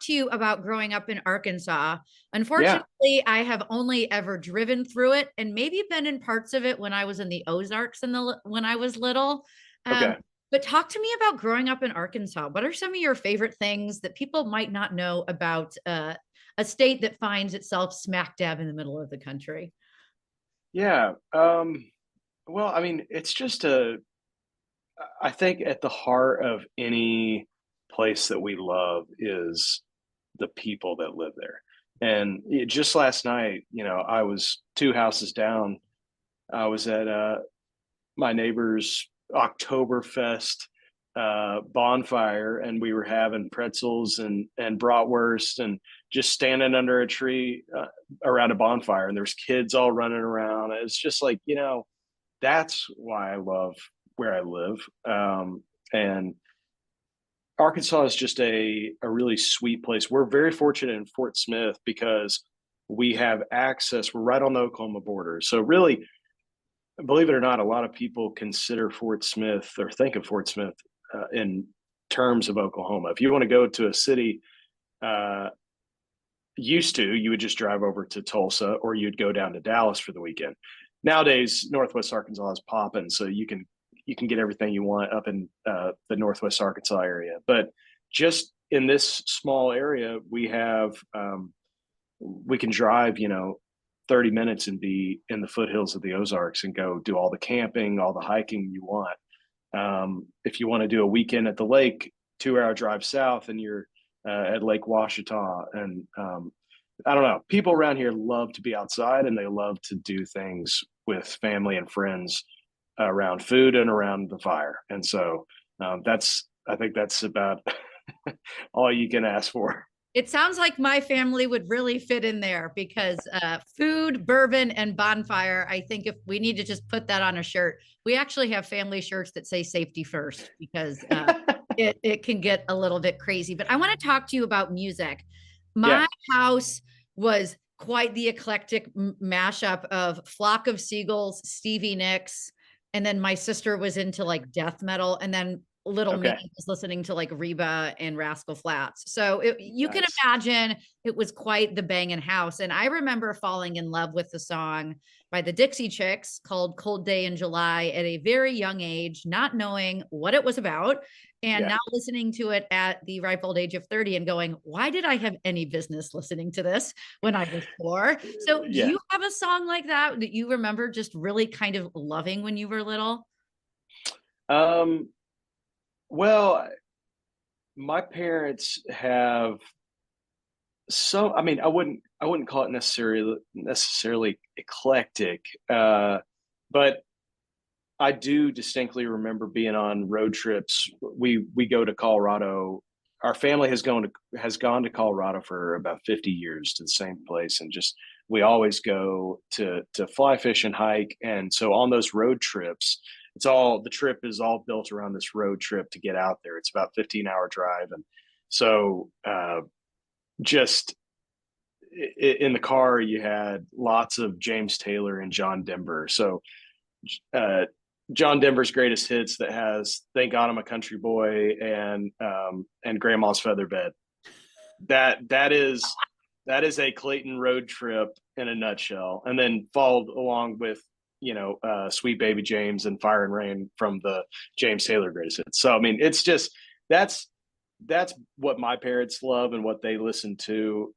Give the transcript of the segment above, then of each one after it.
to you about growing up in Arkansas. Yeah. Unfortunately, I have only ever driven through it and maybe been in parts of it when I was in the Ozarks when I was little. Um, Okay. but talk to me about growing up in Arkansas. What are some of your favorite things that people might not know about a state that finds itself smack dab in the middle of the country? Yeah. Well, I mean, it's just I think at the heart of any place that we love is the people that live there. And just last night, I was two houses down. I was at my neighbor's Oktoberfest bonfire, and we were having pretzels and bratwurst, and just standing under a tree around a bonfire. And there's kids all running around. It's just like, that's why I love where I live. And Arkansas is just a really sweet place. We're very fortunate in Fort Smith because we have access. We're right on the Oklahoma border. So really, believe it or not, a lot of people consider Fort Smith or think of Fort Smith in terms of Oklahoma. If you want to go to a city, uh, you would just drive over to Tulsa or you'd go down to Dallas for the weekend. Nowadays, Northwest Arkansas is popping, so you can get everything you want up in the Northwest Arkansas area. But just in this small area, we can drive, 30 minutes and be in the foothills of the Ozarks and go do all the camping, all the hiking you want. If you want to do a weekend at the lake, 2 hour drive south, and you're at Lake Washita. And I don't know, people around here love to be outside and they love to do things with family and friends around food and around the fire. And so I think that's about all you can ask for. It sounds like my family would really fit in there because food, bourbon, and bonfire. I think if we need to just put that on a shirt, we actually have family shirts that say safety first because it can get a little bit crazy. But I want to talk to you about music. Yeah. My house was quite the eclectic mashup of Flock of Seagulls, Stevie Nicks, and then my sister was into like death metal, and then little me Okay. was listening to like Reba and Rascal Flats. So you can Nice. imagine it was quite the banging house. And I remember falling in love with the song by the Dixie Chicks called Cold Day in July at a very young age, not knowing what it was about. And Yeah. now listening to it at the ripe old age of 30 and going, why did I have any business listening to this when I was four? So do Yeah. you have a song like that that you remember just really kind of loving when you were little? Um, well, my parents have I mean, I wouldn't call it necessarily eclectic. But I do distinctly remember being on road trips. We go to Colorado. Our family has gone to Colorado for about 50 years to the same place, and just we always go to fly fish and hike. And so on those road trips, the trip is all built around this road trip to get out there. It's about 15-hour drive, and so just in the car you had lots of James Taylor and John Denver. So uh, John Denver's greatest hits that has "Thank God I'm a Country Boy" and "Grandma's Featherbed." That is a Clayton road trip in a nutshell, and then followed along with "Sweet Baby James" and "Fire and Rain" from the James Taylor greatest hits. So I mean, it's just that's that's what my parents love and what they listen to.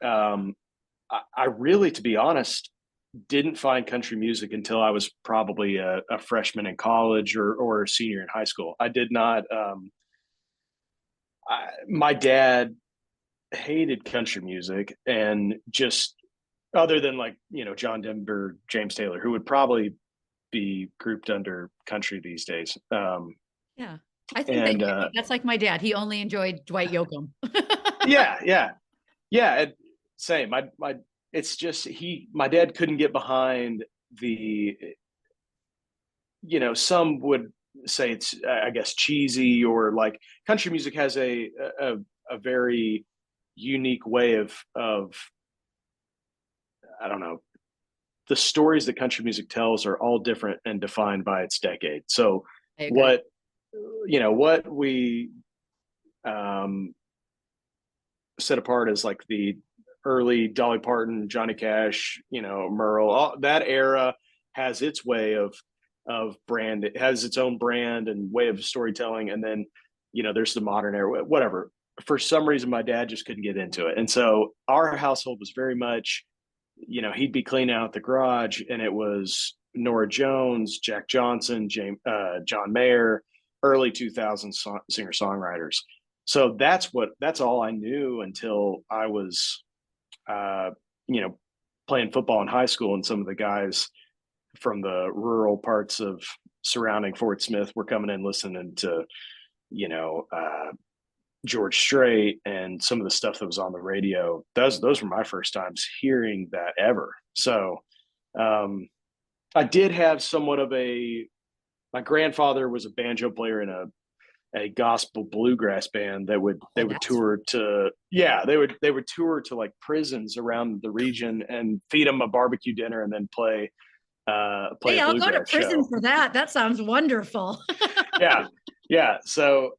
I really, to be honest, didn't find country music until I was probably a freshman in college or a senior in high school. I did not. My dad hated country music, and just other than like John Denver, James Taylor, who would probably be grouped under country these days. Yeah. I think they And might be. That's like my dad. He only enjoyed Dwight Yoakam. yeah, yeah, yeah. Same. My it's just my dad couldn't get behind the some would say it's I guess cheesy, or like country music has a, a very unique way of I don't know, the stories that country music tells are all different and defined by its decade. So I agree. what we um set apart as like the early Dolly Parton, Johnny Cash, Merle. All, that era has its way of brand. It has its own brand and way of storytelling, and then there's the modern era. Whatever. For some reason, my dad just couldn't get into it, and so our household was very much, he'd be cleaning out the garage, and it was Nora Jones, Jack Johnson, John Mayer, early 2000s singer songwriters. So that's all I knew until I was, uh, you know, playing football in high school, and some of the guys from the rural parts of surrounding Fort Smith were coming in listening to, you know, George Strait and some of the stuff that was on the radio. Those were my first times hearing that ever. So I did have somewhat of my grandfather was a banjo player in a gospel bluegrass band that they would tour to they would tour to like prisons around the region and feed them a barbecue dinner and then play Hey, a I'll go to bluegrass prison show. for that. That sounds wonderful. Yeah. So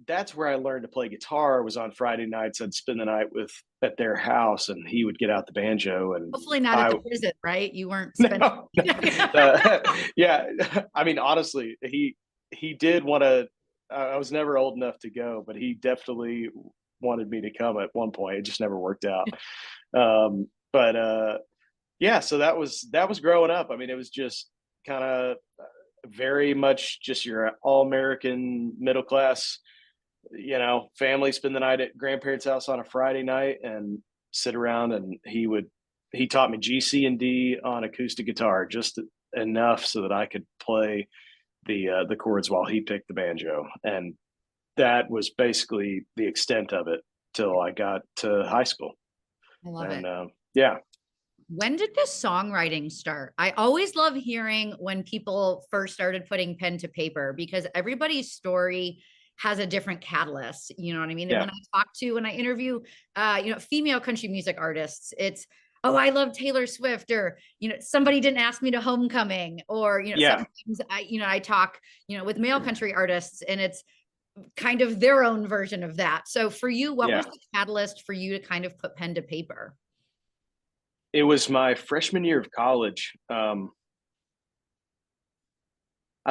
that's where I learned to play guitar. Was on Friday nights. I'd spend the night at their house, and he would get out the banjo, and Hopefully not at the prison, right? You weren't spending. No. Yeah. I mean, honestly, he did want to. I was never old enough to go, but he definitely wanted me to come at one point. It just never worked out. But yeah, so that was growing up. I mean, it was just kind of very much just your all American middle class, family, spend the night at grandparents' house on a Friday night and sit around, and he taught me G, C, and D on acoustic guitar, just enough so that I could play the chords while he picked the banjo. And that was basically the extent of it till I got to high school. I love it. Yeah. When did the songwriting start? I always love hearing when people first started putting pen to paper, because everybody's story has a different catalyst. You know what I mean? And when I interview, female country music artists, it's, oh, I love Taylor Swift, or, somebody didn't ask me to homecoming, or, sometimes I talk, with male country artists, and it's kind of their own version of that. So for you, what was the catalyst for you to kind of put pen to paper? It was my freshman year of college. I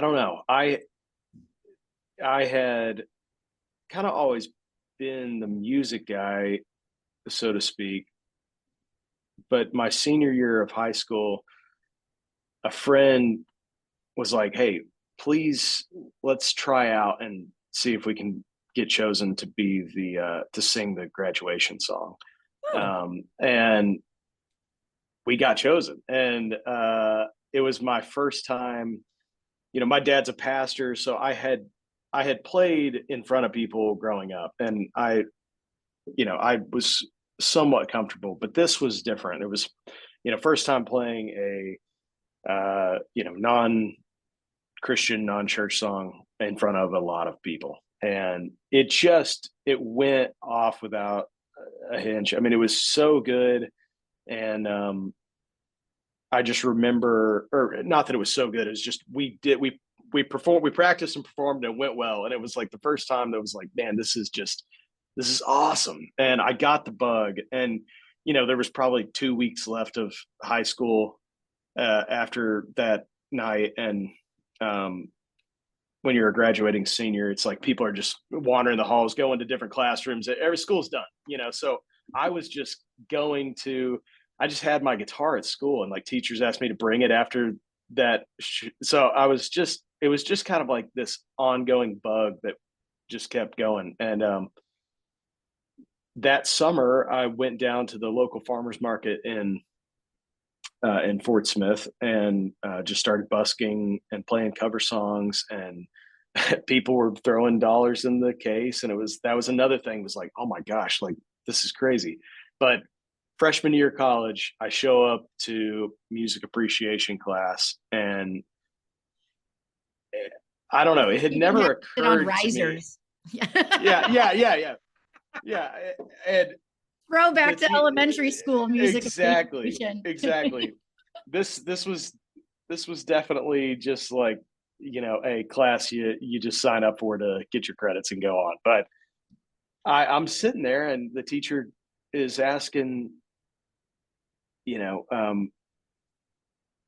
don't know. I had kind of always been the music guy, so to speak. But my senior year of high school, a friend was like, "Hey, please, let's try out and see if we can get chosen to be to sing the graduation song." And we got chosen, and it was my first time. My dad's a pastor, so I had played in front of people growing up, and I was somewhat comfortable, but this was different. It was, first time playing a non-Christian, non-church song in front of a lot of people, and it went off without a hitch. I mean, it was so good. And I just remember, or not that it was so good, it was just we performed, we practiced and performed, and it went well. And it was like the first time that was like, man, this is awesome. And I got the bug. And there was probably 2 weeks left of high school after that night. And when you're a graduating senior, it's like people are just wandering the halls, going to different classrooms. Every school's done, so I was just I just had my guitar at school, and like teachers asked me to bring it after that. So it was just kind of like this ongoing bug that just kept going. And that summer I went down to the local farmer's market in Fort Smith, and just started busking and playing cover songs, and people were throwing dollars in the case. And that was another thing, was like, oh my gosh, like this is crazy. But freshman year of college, I show up to music appreciation class, and I don't know, it had never occurred to me. Yeah. And throwback to elementary school music. Exactly. This was definitely just like, a class you just sign up for to get your credits and go on. But I'm sitting there and the teacher is asking, you know,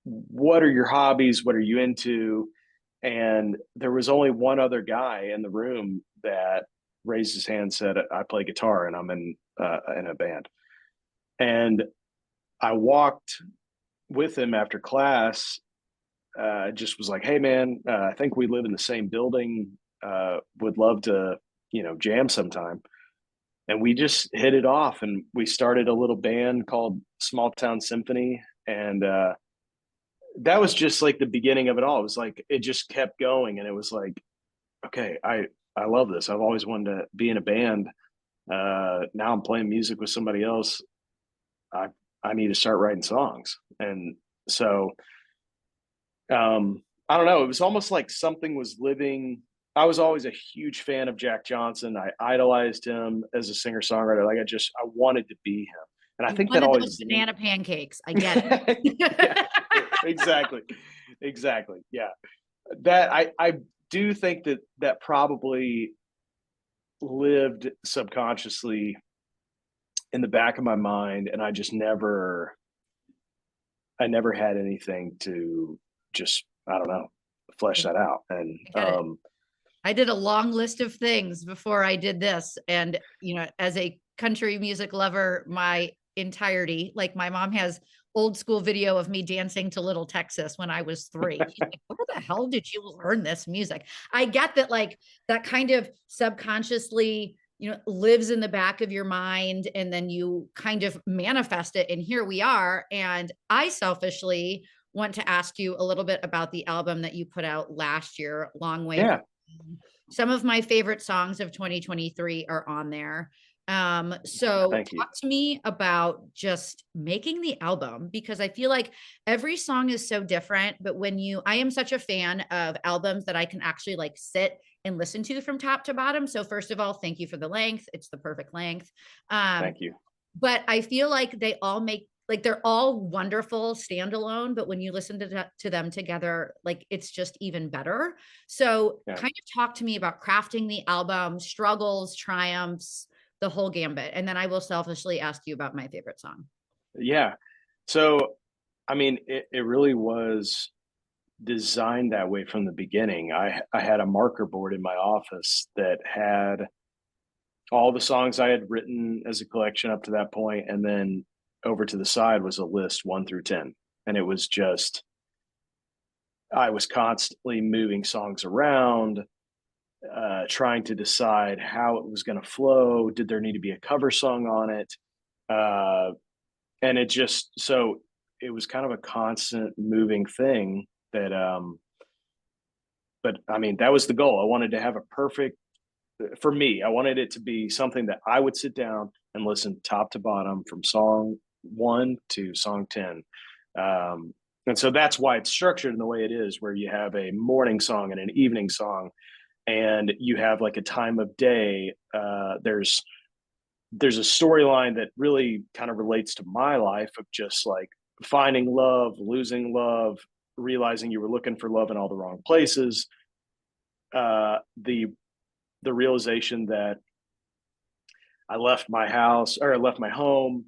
what are your hobbies? What are you into? And there was only one other guy in the room that raised his hand and said, I play guitar and I'm in a band. And I walked with him after class, just was like, hey, man, I think we live in the same building. Would love to, jam sometime. And we just hit it off and we started a little band called Small Town Symphony. And that was just like the beginning of it all. It was like it just kept going, and it was like, okay, I love this. I've always wanted to be in a band. Now I'm playing music with somebody else. I I need to start writing songs, and so I don't know. It was almost like something was living. I was always a huge fan of Jack Johnson. I idolized him as a singer songwriter. Like I wanted to be him, and I You think that wanted those always. banana pancakes. I get Yeah, it. exactly, exactly. Yeah, that I do think that probably lived subconsciously in the back of my mind, and I never had anything to just, I don't know, flesh I that out. And get it. I did a long list of things before I did this. And, as a country music lover, my entirety, like my mom has old school video of me dancing to Little Texas when I was 3. She's like, where the hell did you learn this music? I get that, like, that kind of subconsciously, lives in the back of your mind, and then you kind of manifest it. And here we are. And I selfishly want to ask you a little bit about the album that you put out last year, Long Way yeah, Home. Some of my favorite songs of 2023 are on there. So thank you. talk to me about just making the album, because I feel like every song is so different. But I am such a fan of albums that I can actually like sit and listen to from top to bottom. So first of all, thank you for the length. It's the perfect length. Um, Thank you. but I feel like they all make, like, they're all wonderful standalone, but when you listen to them together, like, it's just even better. So Yeah. kind of talk to me about crafting the album, struggles, triumphs, the whole gambit. And then I will selfishly ask you about my favorite song. Yeah. So, I mean, it really was designed that way from the beginning. I had a marker board in my office that had all the songs I had written as a collection up to that point, and then over to the side was a list 1 through 10, and it was just I was constantly moving songs around, trying to decide how it was going to flow. Did there need to be a cover song on it? Uh, and it just so it was kind of a constant moving thing that but I mean that was the goal. I wanted to have a perfect for me, I wanted it to be something that I would sit down and listen top to bottom from song 1 to song 10. And so that's why it's structured in the way it is, where you have a morning song and an evening song, and you have like a time of day. There's a storyline that really kind of relates to my life of just like finding love, losing love, realizing you were looking for love in all the wrong places. The realization that I left my house or I left my home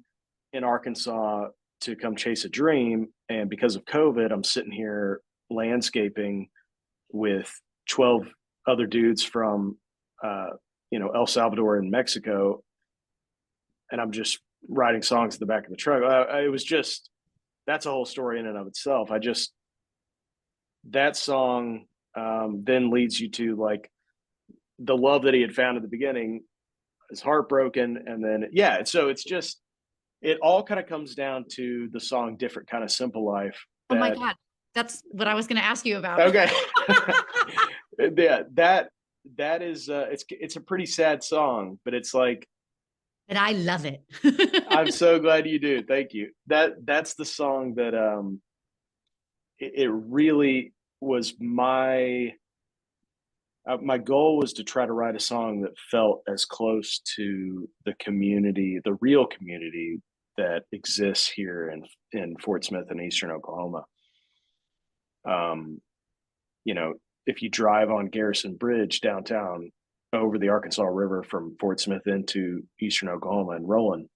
in Arkansas to come chase a dream. And because of COVID, I'm sitting here landscaping with 12 other dudes from, El Salvador and Mexico. And I'm just writing songs in the back of the truck. It was just, that's a whole story in and of itself. That song then leads you to like the love that he had found at the beginning is heartbroken. And then, yeah, so it's just, it all kind of comes down to the song Different Kind of Simple Life Oh my that, God. That's what I was going to ask you about. okay. Yeah, that is, it's a pretty sad song, but it's like, But I love it. I'm so glad you do. Thank you. That's the song that, it really was my goal was to try to write a song that felt as close to the community, the real community that exists here in Fort Smith and Eastern Oklahoma. Um, you know, if you drive on Garrison Bridge downtown, over the Arkansas River from Fort Smith into eastern Oklahoma and rolling,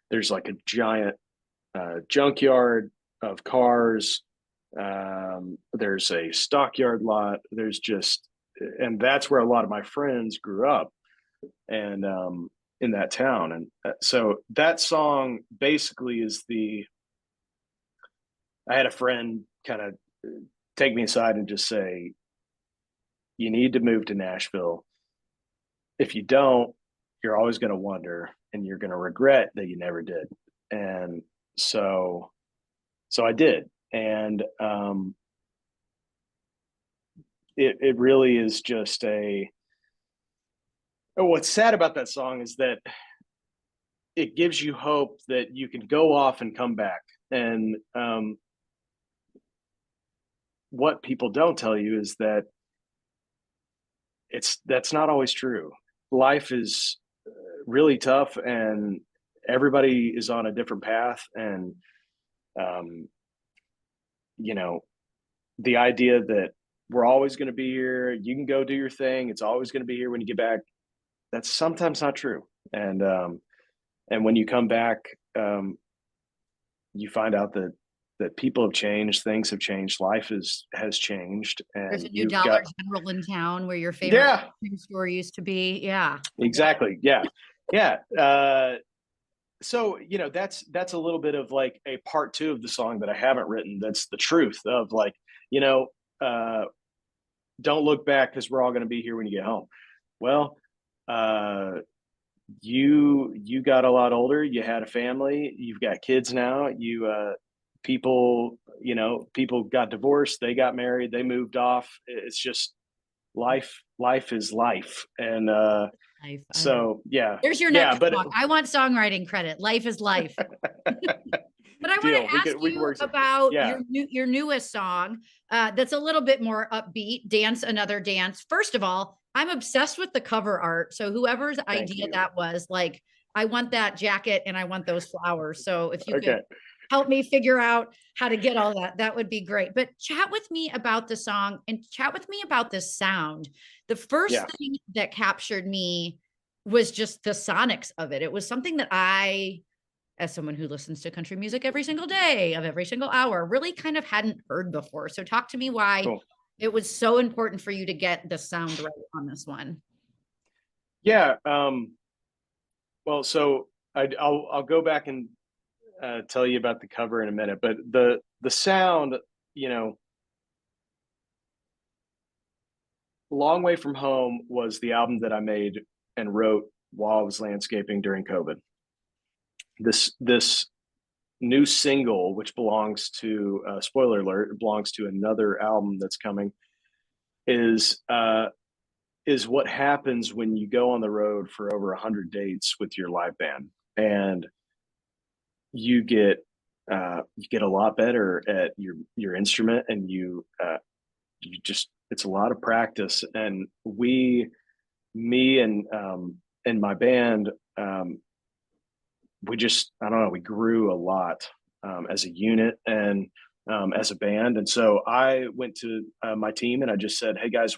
there's like a giant junkyard of cars. There's a stockyard lot. There's just, and that's where a lot of my friends grew up, and in that town. And so that song basically is I had a friend kind of take me aside and just say, you need to move to Nashville. If you don't, you're always going to wonder and you're going to regret that you never did. And so, so I did. And it really is just what's sad about that song is that it gives you hope that you can go off and come back. And what people don't tell you is that that's not always true. Life is really tough, and everybody is on a different path. And um, you know, the idea that we're always going to be here, you can go do your thing, it's always going to be here when you get back, that's sometimes not true. And when you come back, you find out that people have changed, things have changed, has changed, There's and a new you've Dollar got General in town where your favorite yeah, store used to be. Yeah. exactly, yeah, yeah. So that's a little bit of like a part two of the song that I haven't written. That's the truth of like, you know, uh, don't look back because we're all going to be here when you get home. Well, uh, you got a lot older, you had a family, you've got kids now, people, people got divorced, they got married, they moved off. It's just life is life. And Life. I love. so yeah, There's your yeah, next but song. I want songwriting credit. Life is life. But I want deal, to ask we can you work some, about yeah, your newest song that's a little bit more upbeat, Dance Another Dance. First of all, I'm obsessed with the cover art. So whoever's thank idea you. that was, like, I want that jacket and I want those flowers. So if you could Okay, help me figure out how to get all that, that would be great. But chat with me about the song and chat with me about the sound. The yeah, first thing that captured me was just the sonics of it. It was something that I, as someone who listens to country music every single day of every single hour, really kind of hadn't heard before. So talk to me why cool. it was so important for you to get the sound right on this one. Yeah, well, so I'll go back and tell you about the cover in a minute, but the sound, you know, Long Way from Home was the album that I made and wrote while I was landscaping during COVID. This new single, which belongs to spoiler alert, it belongs to another album that's coming, is is what happens when you go on the road for over 100 dates with your live band, and you get a lot better at your instrument, and you just, it's a lot of practice. And me and my band, we just, I don't know, we grew a lot as a unit and as a band. And so I went to my team and I just said, hey guys,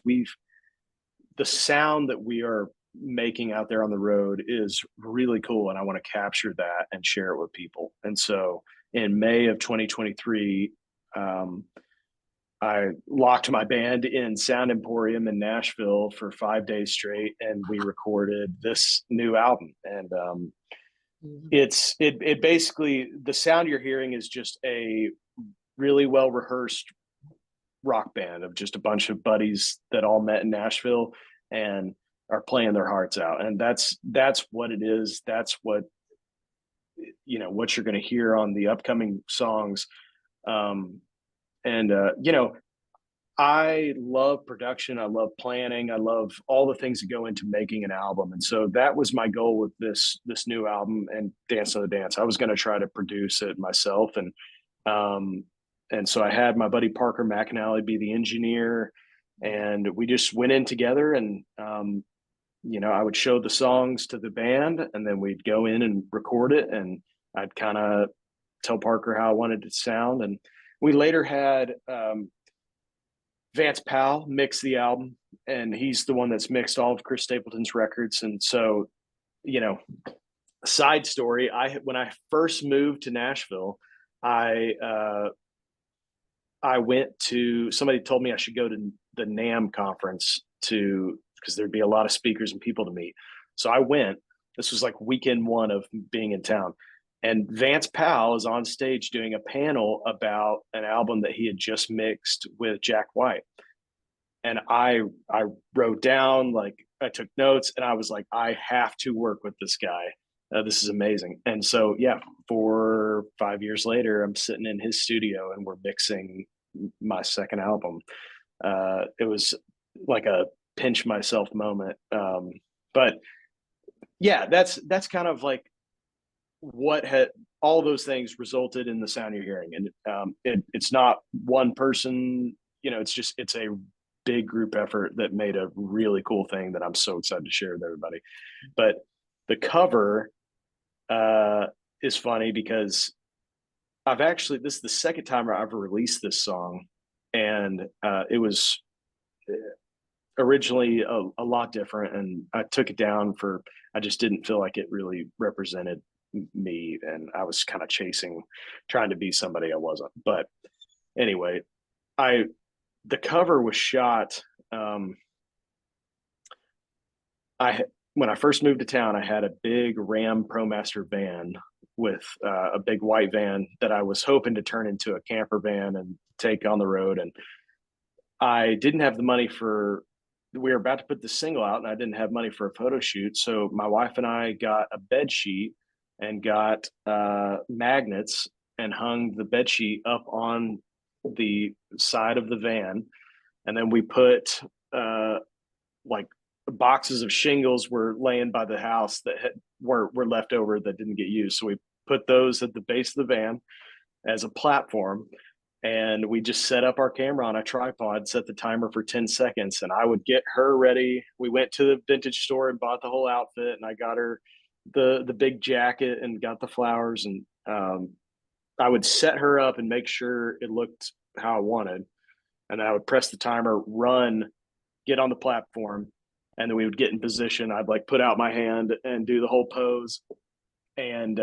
the sound that we are making out there on the road is really cool, and I want to capture that and share it with people. And so in May of 2023, I locked my band in Sound Emporium in Nashville for 5 days straight, and we recorded this new album. And it basically, the sound you're hearing is just a really well rehearsed rock band of just a bunch of buddies that all met in Nashville and are playing their hearts out. And that's what it is. That's what, what you're going to hear on the upcoming songs. And I love production. I love planning. I love all the things that go into making an album. And so that was my goal with this new album and Dance Another Dance. I was going to try to produce it myself. And so I had my buddy Parker McAnally be the engineer, and we just went in together. And I would show the songs to the band, and then we'd go in and record it, and I'd kind of tell Parker how I wanted it to sound. And we later had Vance Powell mix the album, and he's the one that's mixed all of Chris Stapleton's records. And so, you know, side story, when I first moved to Nashville, I I went to, somebody told me I should go to the NAMM conference to, because there'd be a lot of speakers and people to meet. So I went. This was like weekend one of being in town. And Vance Powell is on stage doing a panel about an album that he had just mixed with Jack White. And I wrote down, like, I took notes, and I was like, I have to work with this guy. This is amazing. And so, yeah, 4 or 5 years later, I'm sitting in his studio and we're mixing my second album. It was like a pinch myself moment. But yeah, that's kind of like what had all those things resulted in the sound you're hearing. And it's not one person, it's a big group effort that made a really cool thing that I'm so excited to share with everybody. But the cover is funny because this is the second time I've ever released this song. And it was originally a lot different, and I took it down I just didn't feel like it really represented me, and I was kind of trying to be somebody I wasn't. But anyway, the cover was shot. When I first moved to town, I had a big Ram ProMaster van with a big white van that I was hoping to turn into a camper van and take on the road. And I didn't have the money we were about to put the single out, and I didn't have money for a photo shoot. So my wife and I got a bed sheet and got magnets and hung the bed sheet up on the side of the van. And then we put like boxes of shingles were laying by the house that were left over that didn't get used. So we put those at the base of the van as a platform. And we just set up our camera on a tripod, set the timer for 10 seconds, and I would get her ready. We went to the vintage store and bought the whole outfit, and I got her the big jacket and got the flowers. And I would set her up and make sure it looked how I wanted. And then I would press the timer, run, get on the platform, and then we would get in position. I'd like put out my hand and do the whole pose. And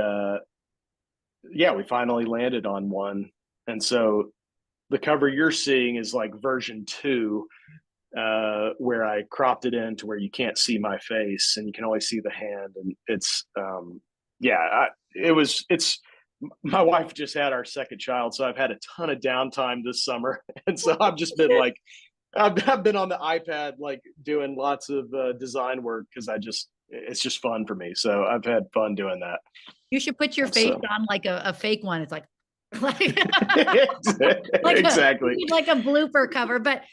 yeah, we finally landed on one. And so the cover you're seeing is like version 2, where I cropped it in to where you can't see my face and you can only see the hand. And it's, my wife just had our second child. So I've had a ton of downtime this summer. And so I've just been like, I've been on the iPad, like doing lots of design work because it's just fun for me. So I've had fun doing that. You should put your face on like a fake one. It's like exactly like a blooper cover. But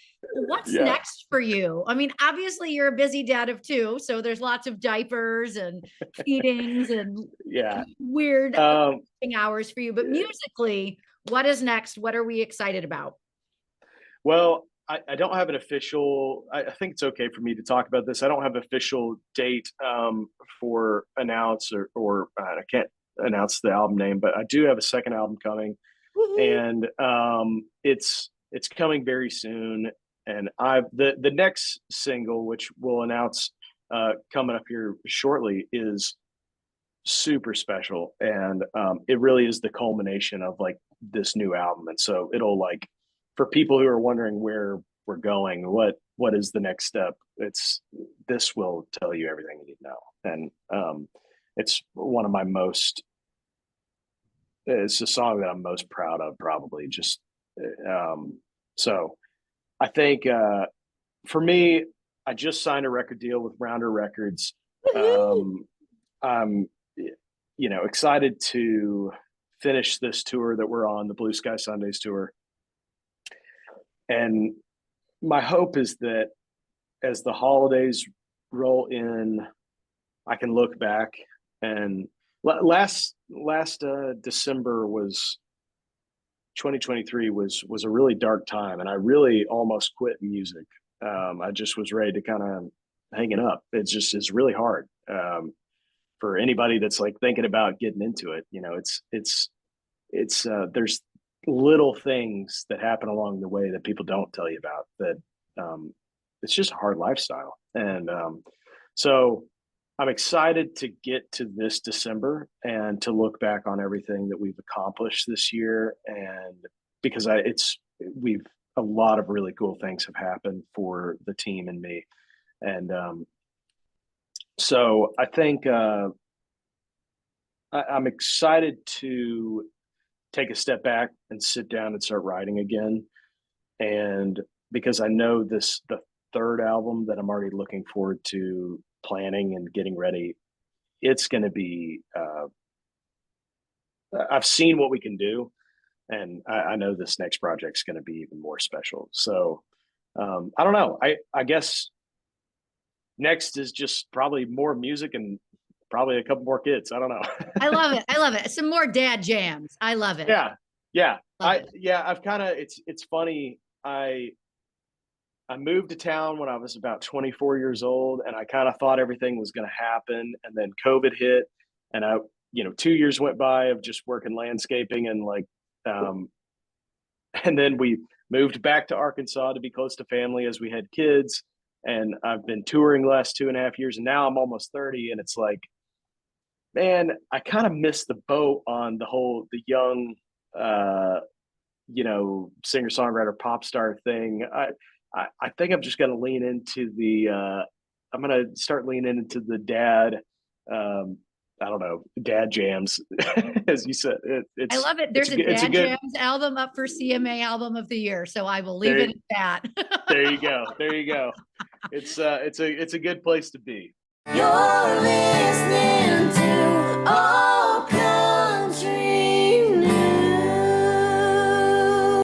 what's next for you? I mean, obviously you're a busy dad of 2, so there's lots of diapers and feedings and weird hours for you. But musically, what is next? What are we excited about? Well, I don't have an official, I think it's okay for me to talk about this. I don't have an official date for announce or I can't announce the album name, but I do have a second album coming. Mm-hmm. And it's coming very soon. And the next single, which we'll announce coming up here shortly, is super special. And it really is the culmination of like this new album. And so it'll, like, for people who are wondering where we're going, what is the next step, this will tell you everything you need to know. And it's it's a song that I'm most proud of, probably. Just so I think for me, I just signed a record deal with Rounder Records. I'm excited to finish this tour that we're on, the Blue Sky Sundays tour. And my hope is that as the holidays roll in, I can look back. And last December 2023 was a really dark time, and I really almost quit music. I just was ready to kind of hang it up. It's really hard for anybody that's like thinking about getting into it. There's little things that happen along the way that people don't tell you about that it's just a hard lifestyle. And so I'm excited to get to this December and to look back on everything that we've accomplished this year. And because we've, a lot of really cool things have happened for the team and me. And so I think I'm excited to take a step back and sit down and start writing again. And because I know the third album that I'm already looking forward to planning and getting ready, it's going to be, I've seen what we can do. And I know this next project's going to be even more special. So I don't know. I guess next is just probably more music and probably a couple more kids. I don't know. I love it. I love it. Some more dad jams. I love it. Yeah. Yeah. Love it. I've kind of, it's funny. I moved to town when I was about 24 years old, and I kind of thought everything was going to happen. And then COVID hit, and 2 years went by of just working landscaping and and then we moved back to Arkansas to be close to family as we had kids. And I've been touring the last 2.5 years, and now I'm almost 30. And it's like, man, I kind of missed the boat on the young, singer songwriter pop star thing. I think I'm just going to lean into I'm going to start leaning into the dad, I don't know, dad jams, as you said. I love it. There's a Dad Jams album up for CMA Album of the Year, so I will leave it at that. There you go. There you go. It's a good place to be. You're listening to